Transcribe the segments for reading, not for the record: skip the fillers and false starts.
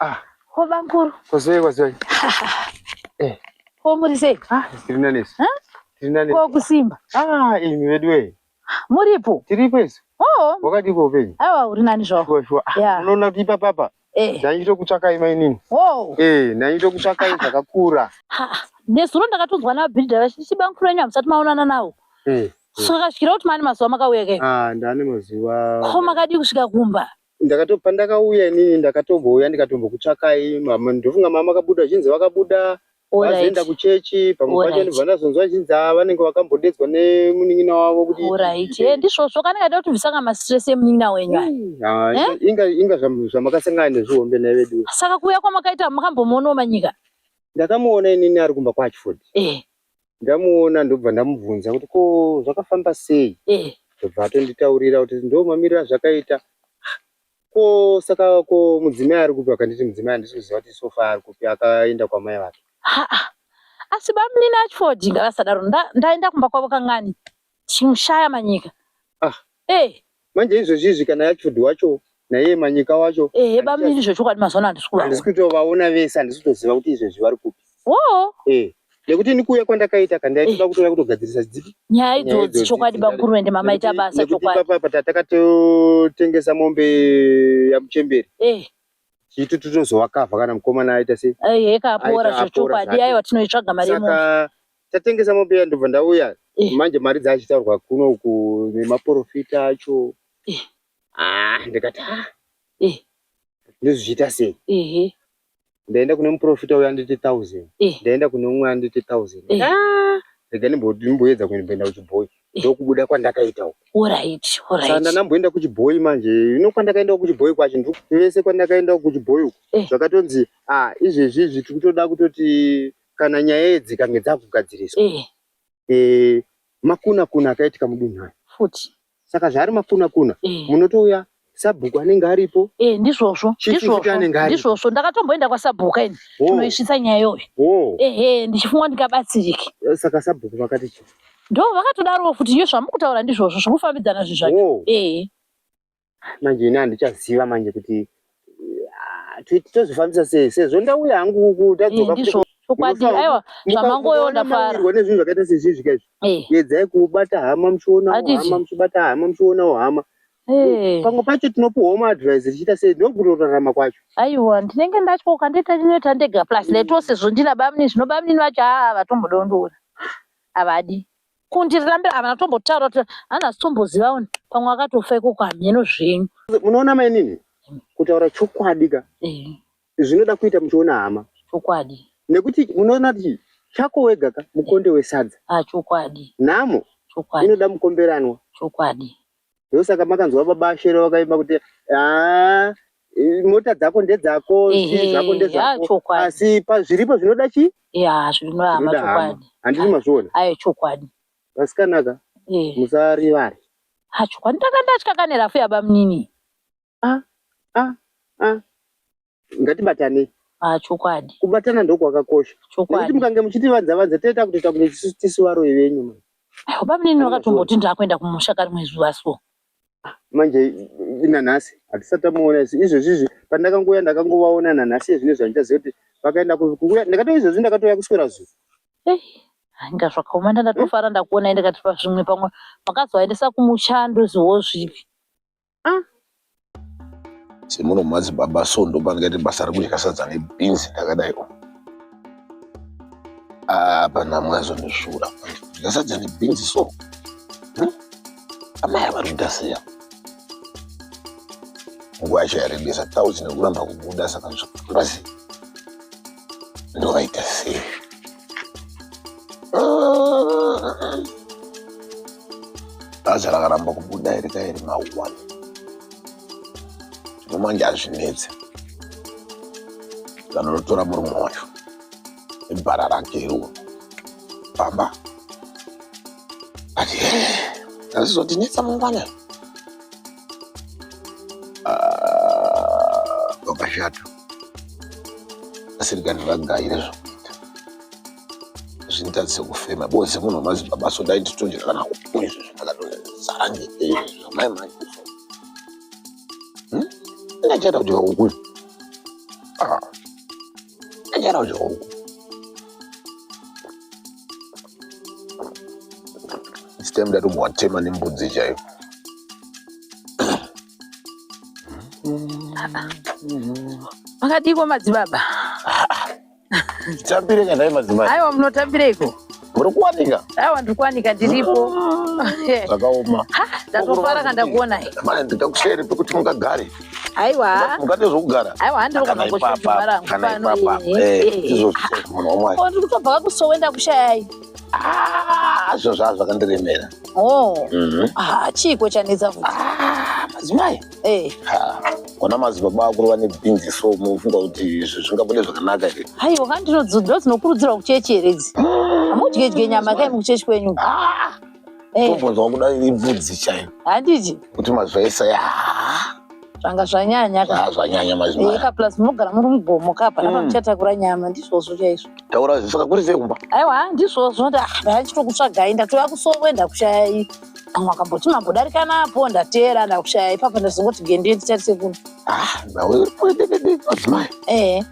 Ah. Ho bankuru. Kwazoi. Ho muri sei? Tirina nesi. Tirina nesi. Ko kusimba. Imi wedwe. Muripo? Tiripo isu. Oh. Wakadipo penyu. Awa uri nani zvo? Shua. Unoona kuti papa. Ndaito kutsvakai mainini. Oh. Ndaito kutsvakai zvakakura. Nesuro ndakatonzwa naBhilda vachichibankuru enyu musati maonana nawo. Swakasvikira kuti mani mazuva makauya kai? Ndane mazuva. Ko makadi kusvika kumba? Pandakauya inini ndakatombouya ndikatombokutsvakai. Ndofunga mama akabuda zhinzi vakabuda. Vazoenda kuchechi pamwe pacho ndibva ndazonzwa zhinzi vanenge vakambodedzwa nemunin'ina wavo kuti ndizvozvo kana kaida kuti bvisanga mastress emunin'ina wenyu inga zvamakasangana nezvihombe nai vedu. Saka kuuya kwamakaita makambomuonawo manyika? Ndakamuona inini ari kumba kwaChiford. Ndamuona ndobva ndamubvunza kuti ko zvakafamba sei. Ndobva atonditaurira kuti ndo mamiriro azvakaita. Ko saka ko mudzimai ari kupi? Akanditi mudzimai handisi kuziva kuti sofa ari kupi, akaenda kwamai vake. Asi bamunini aChiford ngavasadaro ndaenda kumba kwavo kangani chimushaya manyika. Manje izvozvizvi kana yaChiford wacho naye manyika wacho bamunini zvechokwadi mazuva handisi kutovaona vese, handisi kutoziva kuti izvezvi vari kupi. Nekuti nikuuya kwandakaita kandaitoda kutouya kutogadzirisa dzipi nyaya idzodzi chokwadi bankuru ende mamaita basa chokwadi. Nekuti papa takatotengesa mombe yamuchemberi. Chitutu tozovakavha kana mukomana aita sei. Kapora zvechokwadi aiwa tinoitsvaga mari yemombe. Saka tatengesa mombe ndobva ndauya. Manje mari dzaachitaurwa kuno uku nemaprofita acho. Ndikati ndizviita sei. Ndaenda kune muprofita uya anditi 1000. Ndaenda kune umwe anditi 1000. Rega ndimboedza kuenda kuchibhoyi. Ndokubuda kwandakaita uko. Saka ndamboenda kuchibhoyi manje. Kwandakaenda kuchibhoyi kwacho vese kwandakaenda kuchibhoyi uko. Zvakatonzi izvezvi tiri kutoda kutoti kana nyaya idzi kange dzakugadziriswa. Makuna akaitika mudunhu aya. Futi. Saka zvari makuna munotouya Sabhuku anenge aripo. Ndizvozvo. Ndizvozvo ndakatomboenda kwaSabhuku ini. Tinoisvitsa nyaya iyoyo. Ndichifunga ndikabatsirike. Saka Sabhuku vakati chii? Ndo vakatodaro futi iyo zvamukutaura ndizvozvo zvokufambidzana zvezvacho. Manje ini handichaziva manje kuti tozofambisa sei sezvo ndauya hangu uku tadzoka. Chokwadi aiwa zvamangoyo ndafara. Nezvinhu zvakaita sezvizvi kaizvi. Yedzai kubata hama muchionawo hama, muchibata hama muchionawo hama. Pamwe pacho tinopuwawo maadvice tichiita sei ndokutorarama kwacho. Aiwa ndinenge ndatyoka ndinoita ndega plus leto sezvo ndina bamunini zvino bamunini vacho vatombodondora. Avadi. Kundirambira havana tombotaura kuti hana zitombozivawo pamwe akatofa ikoko hamheno zvenyu. Munoona mainini kutaura chokwadi ka zvinoda kuita muchiona hama. Chokwadi. Nekuti munoona kuti chako wega ka mukonde wesadza. Chokwadi. Nhamo inoda mukomberanwa. Chokwadi. Ndosaka makanzwa baba Ashero vakaimba kuti mota dzako ndedzako, zvako ndezvako. Asi zviripo zvinoda chi? Zvinoda hama chokwadi. Handisi mazviona. Chokwadi. Vasikanaka musarivare. Chokwadi ndakandatya kane rafu yabamunini. Ngatibatane. Chokwadi. Kubatana ndokwakakosha. Chokwadi. Nekuti mukange muchitivanza toita kutoita kunge tisi waro venyu. Bamunini vakatomboti ndakuenda kumusha karimwe zuva so. Manje nanhasi hatisatamuona izvozvizvi pandakangoya ndakangovaona nanhasi zvine zvandichaziva kuti vakaenda kukuya ndakatoizvozvi ndakatoya kuswera zuva. Inga zvakaoma ndatofara ndakuona ndikati pazvimwe pamwe makazoendesa kumushando ziwo zvipi. Semuno madzibaba so ndo pangati basa rekudyisa sadza nebhinzi ndakadaiwo. Pana mwazondishura kudyisa sadza nebhinzi so. Amai vari kuita seya. Nguva yacho yarebesa 1000 nekuramba kubuda saka zvakurazi ndo vaita sei. Basa rakaramba kubuda iri kairi ma1. Zvino manje hazvinetsi. Vanotora murume wacho nebhara rake iro baba ati azvizotinetsa mangwana. Bakashata asirikani vagaire zvokuita zvinotadzise kufema bose munhu madzibaba so daititonjera kana kupuwe izvo zvakatozaranje mai manje ndachaita kuti vaukuni Nyara ujo. Stem da tumwatema ni mbudzi chayo. Makadiko madzibaba. Tambire kana madzimai. Aiwa munotambireko. Muri kuwanika? Aiwa ndikwanika ndiripo. Zvakaoma. Ndatofara kana kuona. Mane ndikakushere pekuti mungagare. Aiwa. Mungatezokugara. Aiwa handikona kushora kana ipapa. Izvo munhu wamwari. Ko ndikutobva kusowenda kushayai. Zvo zvakandiremera. Chiko chanetsa futi. Madzimai. Kona madzibaba akuru vane bhinzi so mufunga kuti zvingabode zvakanaka here. Aiwa ndinokurudzirwa kuchecheredzi. Hamudye nyama kai mukuchechi kwenyu. Tombonzwa kuda ibvudzi chayo. Handiti. Kuti mazvaisa zvanga zvanyanya ka. Zvanyanya madzimai. Ka plus munogara muri mugomo kapa muchatakura nyama ndizvozvo chaizvo. Taura saka kuri sei kumba? Aiwa ndizvozvo ndachitokutsvagai ndatoya kusowenda kushayai. Amwe akamboti mambodarika napo ndateera ndakushaya ipapo ndazongoti gende nditarise kuno. Nawe poedede madzimai.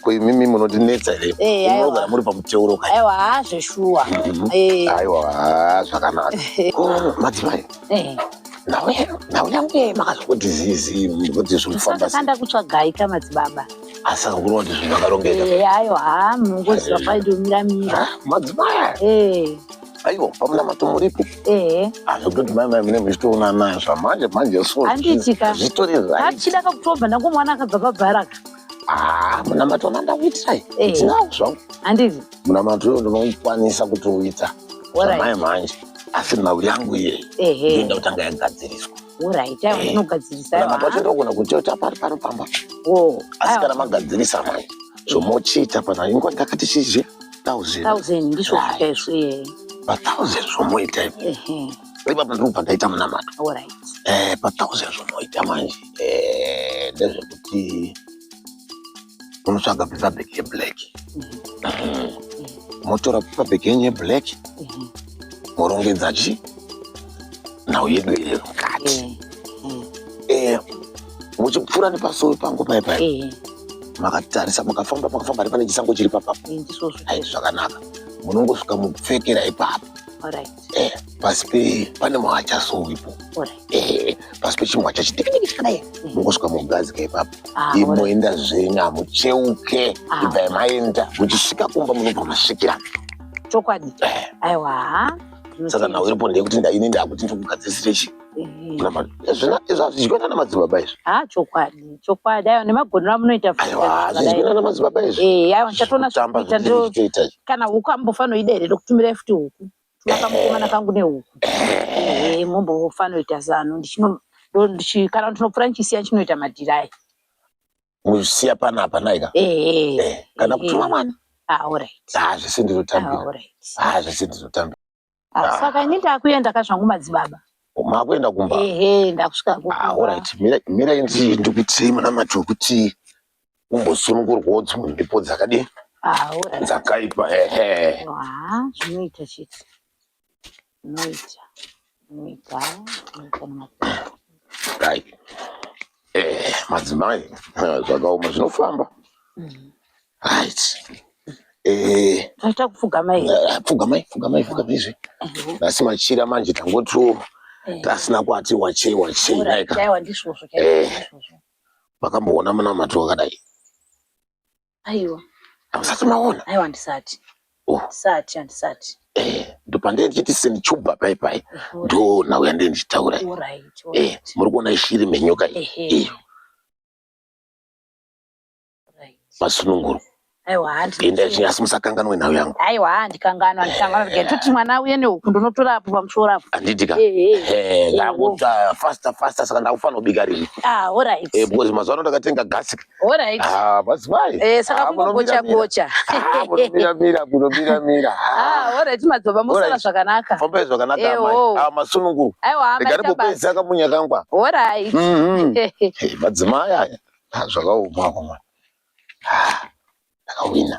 Ko imimi munotinetsa here. Munogara muri pamuteuro kai. Aiwa zveshuwa. Aiwa zvakanaka. Madzimai. Nawe yangu makazoti zizi kuti zvinofamba. Saka ndakutsvagai kamadzibaba. Asaka kuona kuti zvakarongeka. Aiwa mungoziva paindomira. Madzimai. Aiwa pamuna matomuripo. Zvekutoti mai mune muchitoona nazvo manje so. Handitika. Zvitori right. Hachida kakutobva ndangomwana akabva pabharaka. Muna matona ndakuitirai. Ndinawo zvangu. Handiti. Muna matona ndinokwanisa kutoita. Mai manje. Asi nhau yangu iye. Ndinda kutanga yagadziriswa. Alright, aiwa ndinogadzirisa. Muna matona ndokona kuteota pari pamba. Asi kana magadzirisa manje. Zvomochita pana ingwa ndakati chizhe 1000 ndizvo zvaizvo. Pa 1000 zvomoita ipo. Ipapo ndinobva ndaita munamato. Alright. Pa 1000 zvomoita manje. Ndezvekuti unotsvaga paper yeblack. Motora paper yenye black. Morongedza nhau yedu iri mukati. Muchipfuura nepasoro pangu paipai. Makatarisa makafamba ari pane chisango chiri papapo. Zvakanaka. Munongosvika mupfekera ipapo. Pasi pane mwachasowipo. Pasi pechimwacha chidiki chakadai. Mungosvika mugadzika ipapo. Imoenda zvenyu hamucheuke. Ibva maenda. Muchisvika kumba munobva masvikira. Chokwadi. Aiwa. Saka nhau iripo ndekuti ndaine ndakuti ndikugadzisire chi. Izvo hazvichikwenda namadzibaba izvo. Chokwadi. Aiwa nemagonero amunoita futi. Hazvichikwenda namadzibaba izvo. Aiwa ndichatona zvekuita kana huku ambofanira idere kutumirai futi huku. Tumakamukoma kangu nehuku. Mombofanira kuita zano kana ndinopfuura ndichisiya chinoita madhirai. Muchisiya panapa naika. Kana kutuma mwana. Alright. Zvese ndinotambira. Zvese ndinotambira. Saka ini ndakuenda kazvangu madzibaba. Makuenda kumba. Ndakusvika kumba. Alright. Mira ndikuti munamato kuti umbosunungurwawo dzimwe mhepo dzakadini. Alright. Dzakaipa. Zvinoita chete. Zvinoita right. Madzimai zvakaoma zvinofamba. Right. Taita kupfugamai. Pfugamai izvi. Asi machira manje tangoto tasina kwati wachei naika. Aiwa ndizvozvo. Makamboona munamato wakadai. Aiwa. Hamusati maona? Aiwa ndisati. Handisati. Ndopandee ndichiti sendichubva paipai. Ndo nhau yandee ndichitaura. Muri kuona ishiri menyoka iyi. Masununguru. Aiwa asi musakanganwe nhau yangu. Aiwa handikanganwa ngekuti mwana uye nehuku ndonotorapo pamusoro apo. Handitika. Ndangota faster saka ndakufanira kubika rimwe. Alright. Because mazuva ano ndakatenga gasi. Alright. Madzimai. Saka kungogocha. Kunomira. Alright madzibaba musara zvakanaka. Fambai zvakanaka mai. Masununguru. Aiwa ndikaripo pesa kamunya kangwa. Alright. Madzimai aya. Zvakaoma. Ndakawina.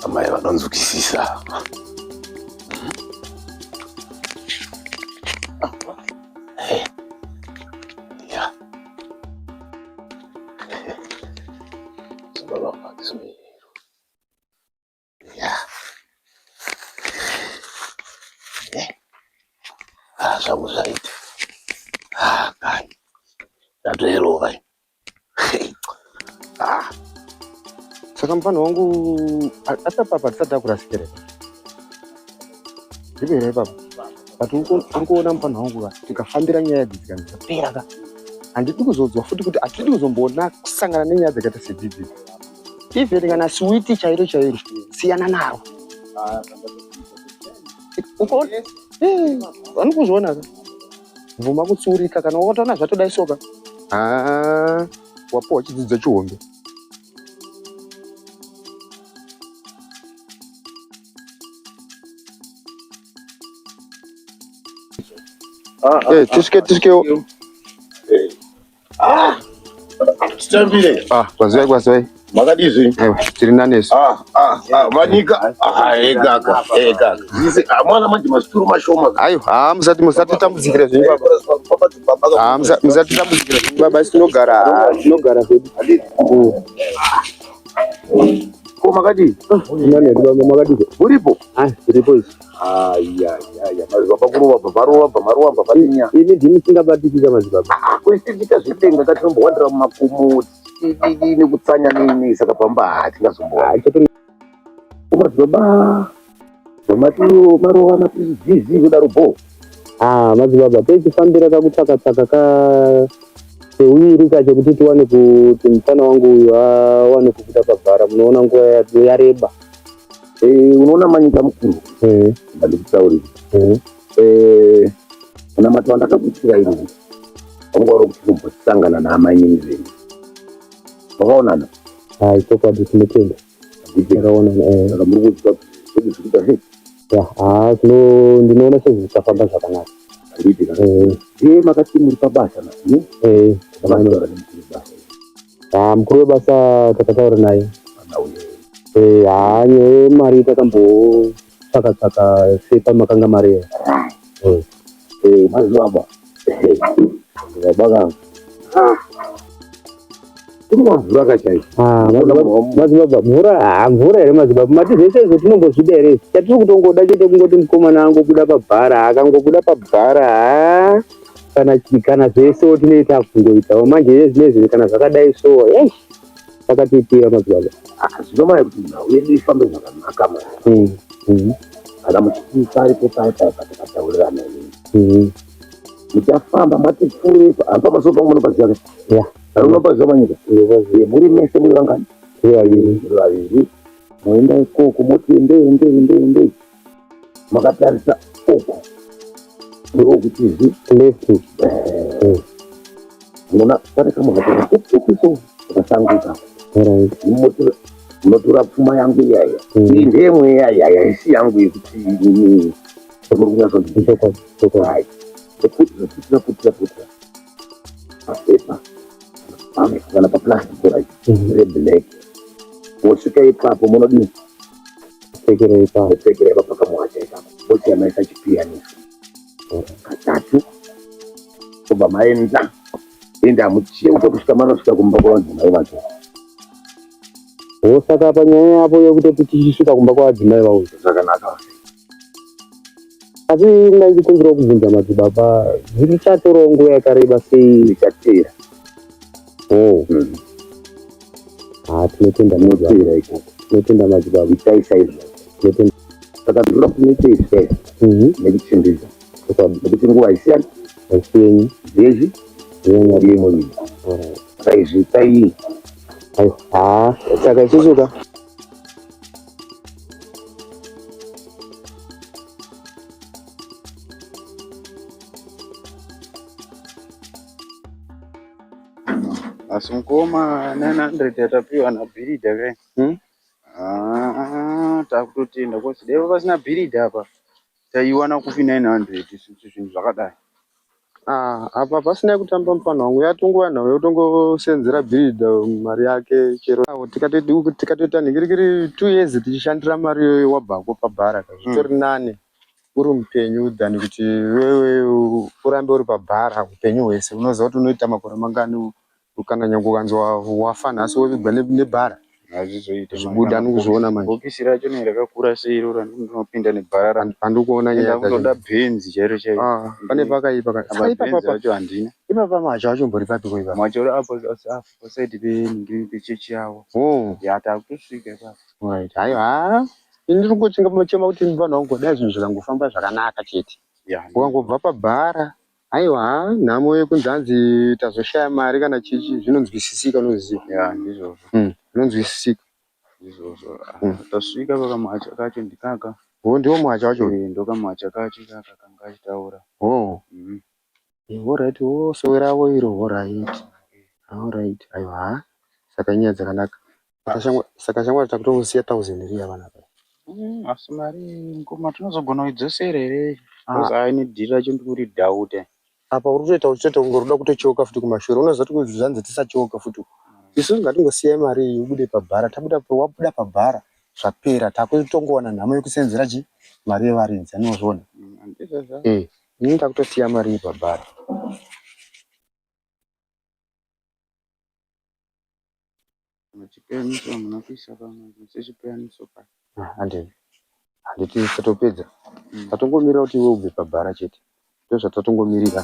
Amai vanonzwisisa. Ya. Ya. Zvangu zvaita. Kai. Ndatoerova. Saka mufana wangu hata papa tisati takurasikira. Ndivere papa. But urikuona mufana wangu tikafambira nyaya dzikapera ka. Handidi kuzodzwa futi kuti hatidi kuzomboona kusangana nenyaya dzakaita sedzidzi. Even kana switi chairo siyana naro. Ukoona? Vanokuzviona ka. Mvuma kutsurika kana wakaona zvatodai soka. Wapuwa chidzidzo chihombe. Tisike. Stambile. Kwazai. Makadizvi. Tiri nanesu. Vanika. Egaka. Zise mwana manje masituru mashoma. Ayo, musati tambudzikira zvinhu baba. Musati tambudzikira zvinhu baba, tinogara zvedu. Ko makadi? Nane baba makadi. Uripo? Uripo izvi. Maruwa padinya. Ini ndini singabatikira madzibaba. Kwese tikazvitenga katinombowadira mumakomo nekutsanya nini saka pamba tingazombowa. Madzibaba. Maruwa mapizzi kudaro bo. Madzibaba pechifambira kakutsaka ka sewiri kacho kuti tiwane kuti mufana wangu uyu awane kubuda pabhara. Munoona nguva yareba. Unoona manyika mukuru. Ndikutaurira. Kuna matwanda akakutsira iri. Ongoro kuchimbosangana naamanyinzeni. Wakaonana? Chokwadi tinotenda. Ndakaonana. Saka muri kuziva kuti zvikuita sei? Ndinoona sezvichafamba zvakanaka. Makati muri pabasa na? Mukuru webasa takataura naye. Nyaya mari takambotsaka sepa makanga mari. Mazibaba. Ndabanga. Mvura kachaisa. Madzibaba, mvura here madzibaba. Mati zvese izvo tinombozvida here. Chatiri kutongoda chete kungoti mukomana angobuda pabhara, akangobuda pabhara kana zvese tinoita kungoitawo. Manje zvinezvi kana zvakadai so, takatipira madzibaba. Zvinomaya kuti nhau yedu ifambe zvakanaka mani. Kana muchiparipo patakataurirana ini. Muchafamba matipfurepo apa pasopa munopaziva. Unopaziva manyika. Muri mese muri vangani. Vaviri. Moenda ikoko moti ende. Makatarisa uko. Ndokuti izi left. Muna pareka mukatara uko ukasanguka. Munotora pfuma yangu iyaya. Ndemwe iyaya isi yangu yekuti muri kunyatsondichoka. Putira. Papepa. Kana paplastic reblack. Wosvika ipapo munodini? Pfekera ipapo pakamwacha ipapo. Wosiyanaisa chipiyanisi. Katatu. Obva maenda. Enda muchiyeuta kusvika manosvika kumba kwavadzimai vacho. Saka panyaya yapo yekuti tichisvika kumba kwavadzimai vavo. Zvakanaka. Asi ndaichikumbira kubvunza madzibaba, zvichatorawo nguva yakareba sei? Zvichatera. Tinotenda madzibaba ikoko. Tinotenda madzibaba. Ichaisaiza. Tinotenda. Saka ndinoda kunoita izvi nekuchimbidza. Nekuti nguva isiyana. Asiyenyi. Zvezvi. Ndiye munyika. Saka izvi itai. Saka isusuka. Asi mukoma 900 yatapiwa nabhiridha kai. Takutotenda kosi dai pasina bhiridha apa taiwana kupi 900 zvinhu zvakadai. Apa pasina kutamba mufana wangu yatongova nawo yotongosenzera bhiridha mari yake chero tikatoita nhingirikiri 2 years tichishandira mari wabhako pabhara zvitori nane uri mupenyu than kuti wewe urambe uri pabhara upenyu hwese. Unoziva kuti unoita makore mangani kana nyange ukanzwa wafa nhasi wovigwa nebhara zvibuda nokuzviona manje. Bhokisi racho nerakakura sei iroro ndinopinda nebhara handikuona nyaya kutoda bhenzi chairo chairo. Pane pakaipa Acho handina. ipapa macho achombori papi koipa Macho apo pasaidi pechechi yavo. Yatakutosvika ipapo. Right. Haiwa ndiri kungochema kuti vanhu vangu dai zvinhu zvikangofamba zvakanaka chete ukangobva pabhara haiwa nhamo yekunzanzi tazoshaya mari kana chichi zvinonzwisisika unoziva ndizvozvo zvinonzwisisika izvozvo. Tasvika pakamacha kacho ndikaka ndiwo mwacha wacho ndokamacha kacho kaka kanga achitaura alright sowerawo iro alright aiwa saka nyaya dzakanaka saka shamwari takutongosiya 1000 riya vana asi mari ngoma tinozogona kuidzosera here ainidhiri racho ndikuri dhauta apa uri kutoita ungoruda kutocheuka futi kumashure unoziva kuti zvanzi tisacheuka futi isusu ngatingosiyai mari iyi ubude pabhara wabuda pabhara zvapera takutongowana nhamo yekusenzera mari yevaridzi anozviona ini takutosiya mari iyi pabhara. Chipeyaniso munokuisa pamwe sechipeyaniso pa handiti tisatopedza tatongomirira kuti iwe ubve pabhara chete ndozvatatongomirira.